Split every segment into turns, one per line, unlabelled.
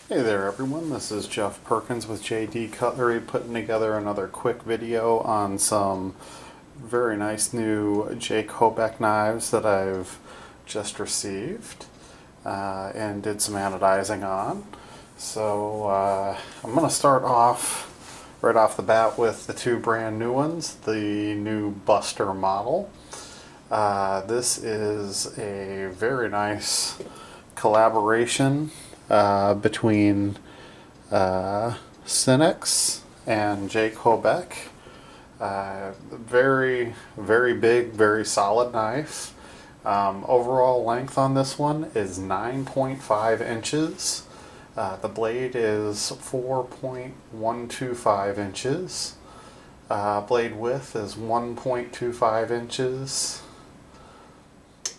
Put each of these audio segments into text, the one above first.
Hey there everyone, this is Jeff Perkins with JD Cutlery putting together another quick video on some very nice new Jake Hoback knives that I've just received and did some anodizing on. So I'm going to start off right off the bat with the two brand new ones, the new Buster model. This is a very nice collaboration between Cynics and Jake Hoback. Very, very big, very solid knife. Overall length on this one is 9.5 inches. The blade is 4.125 inches. Blade width is 1.25 inches.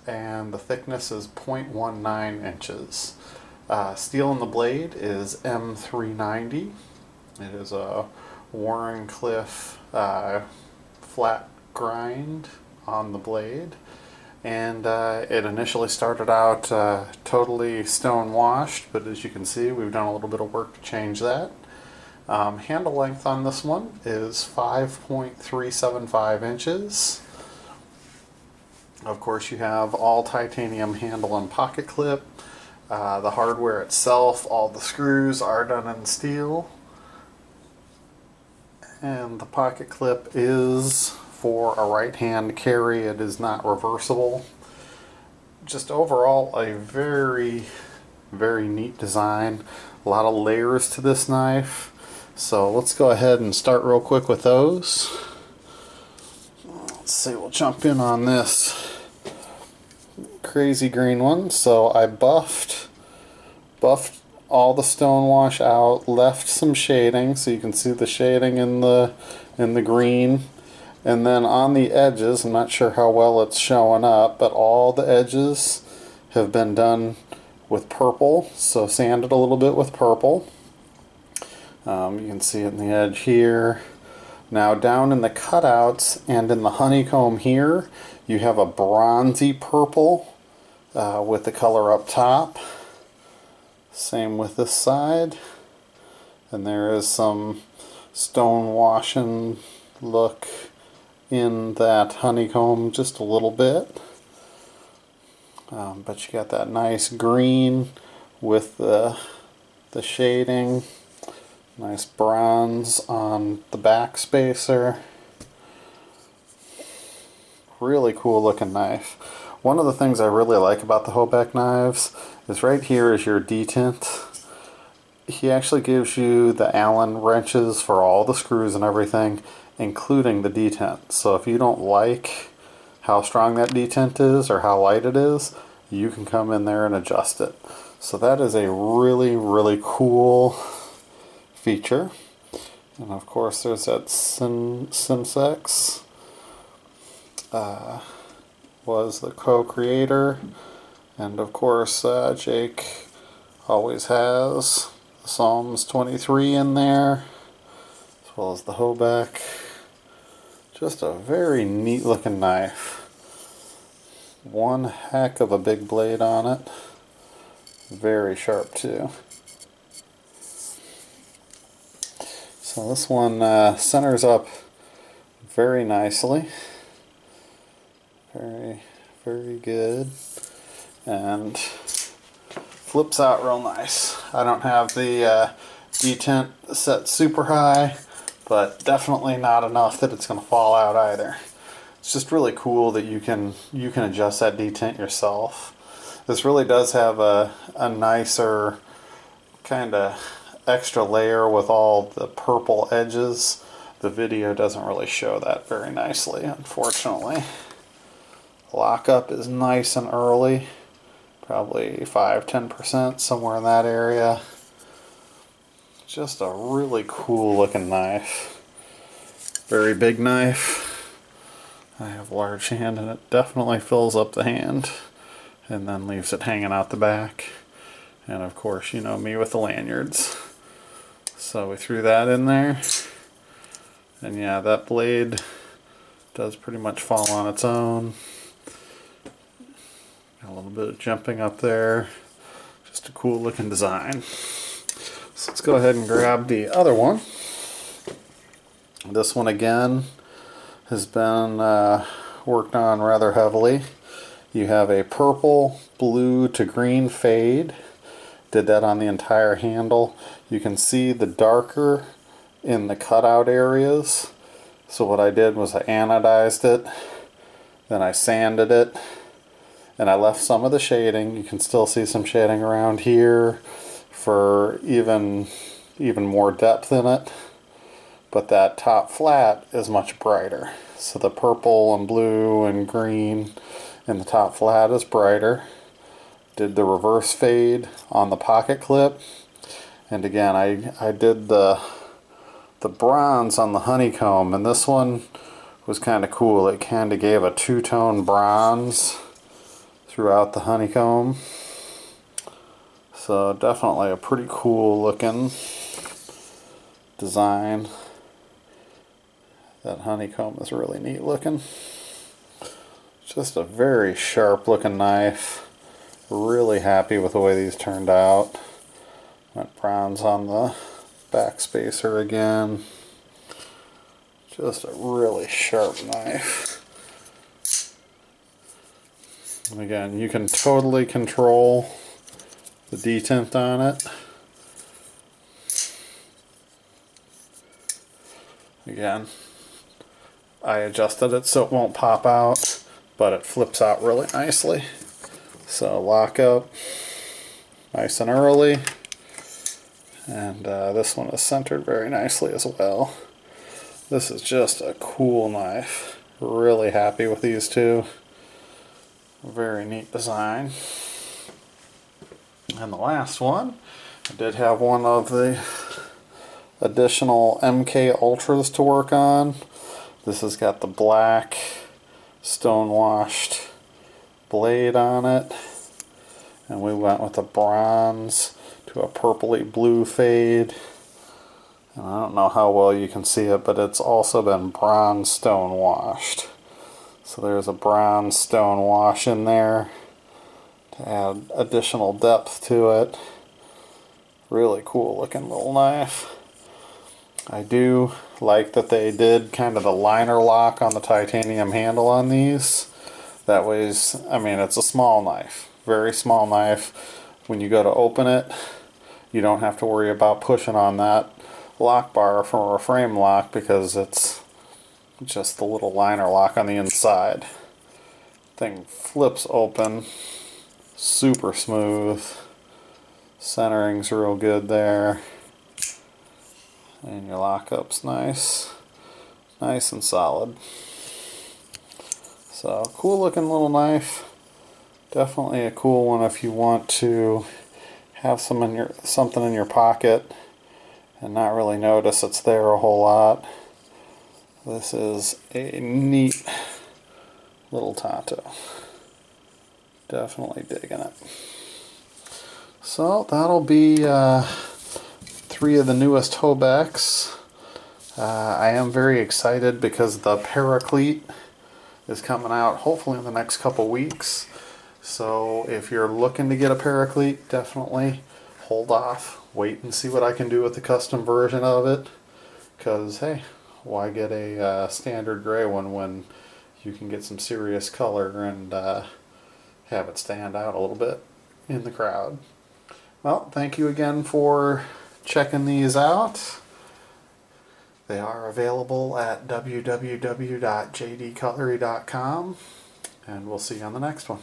And the thickness is 0.19 inches. Steel in the blade is M390. It is a Warrenclyffe flat grind on the blade. And it initially started out totally stone washed, but as you can see, we've done a little bit of work to change that. Handle length on this one is 5.375 inches. Of course, you have all titanium handle and pocket clip. The hardware itself, all the screws are done in steel. And the pocket clip is for a right hand carry. It is not reversible. Just overall a very, very neat design. A lot of layers to this knife. So let's go ahead and start real quick with those. Let's see, we'll jump in on this crazy green one. So I buffed all the stone wash out, left some shading, so you can see the shading in the green, and then on the edges, I'm not sure how well it's showing up, but all the edges have been done with purple, so sanded a little bit with purple. You can see it in the edge here. Now down in the cutouts and in the honeycomb here, you have a bronzy purple with the color up top. Same with this side. And there is some stone washing look in that honeycomb just a little bit. But you got that nice green with the shading. Nice bronze on the back spacer. Really cool looking knife. One of the things I really like about the Hoback knives is right here is your detent. He actually gives you the Allen wrenches for all the screws and everything, including the detent. So if you don't like how strong that detent is or how light it is, you can come in there and adjust it. So that is a really, really cool feature. And of course there's that Simsex. Was the co-creator, and of course Jake always has the Psalms 23 in there, as well as the Hoback. Just a very neat looking knife. One heck of a big blade on it. Very sharp too. So this one centers up very nicely. Very, very good, and flips out real nice. I don't have the detent set super high, but definitely not enough that it's going to fall out either. It's just really cool that you can adjust that detent yourself. This really does have a nicer kind of extra layer with all the purple edges. The video doesn't really show that very nicely, unfortunately. Lockup is nice and early, probably 5-10%, somewhere in that area. Just a really cool looking knife. Very big knife. I have a large hand and it definitely fills up the hand and then leaves it hanging out the back. And of course, you know me with the lanyards. So we threw that in there. And yeah, that blade does pretty much fall on its own. A little bit of jumping up there. Just a cool looking design. So let's go ahead and grab the other one. This one again has been worked on rather heavily. You have a purple, blue to green fade. Did that on the entire handle. You can see the darker in the cutout areas. So what I did was I anodized it, then I sanded it, and I left some of the shading. You can still see some shading around here for even more depth in it. But that top flat is much brighter. So the purple and blue and green in the top flat is brighter. Did the reverse fade on the pocket clip. And again, I did the bronze on the honeycomb, and this one was kind of cool. It kind of gave a two-tone bronze throughout the honeycomb. So definitely a pretty cool looking design. That honeycomb is really neat looking. Just a very sharp looking knife. Really happy with the way these turned out. Went bronze on the back spacer again. Just a really sharp knife. And again, you can totally control the detint on it. Again, I adjusted it so it won't pop out, but it flips out really nicely. So lock up nice and early, and this one is centered very nicely as well. This is just a cool knife. Really happy with these two. Very neat design. And the last one, I did have one of the additional MK Ultras to work on. This has got the black stone-washed blade on it, and we went with a bronze to a purpley blue fade. And I don't know how well you can see it, but it's also been bronze stone washed. So there's a bronze stone wash in there to add additional depth to it. Really cool looking little knife. I do like that they did kind of the liner lock on the titanium handle on these. That way's, I mean, it's a small knife, very small knife. When you go to open it, you don't have to worry about pushing on that lock bar for a frame lock because it's just the little liner lock on the inside. Thing flips open, super smooth. Centering's real good there. And your lockup's nice and solid. So cool looking little knife. Definitely a cool one if you want to have something in your pocket and not really notice it's there a whole lot. This is a neat little Tonto. Definitely digging it. So that'll be 3 of the newest Hobacks. I am very excited because the Paraclete is coming out hopefully in the next couple weeks. So if you're looking to get a Paraclete, definitely hold off. Wait and see what I can do with the custom version of it. Because hey, why get a standard gray one when you can get some serious color and have it stand out a little bit in the crowd. Well, thank you again for checking these out. They are available at www.jdcutlery.com, and we'll see you on the next one.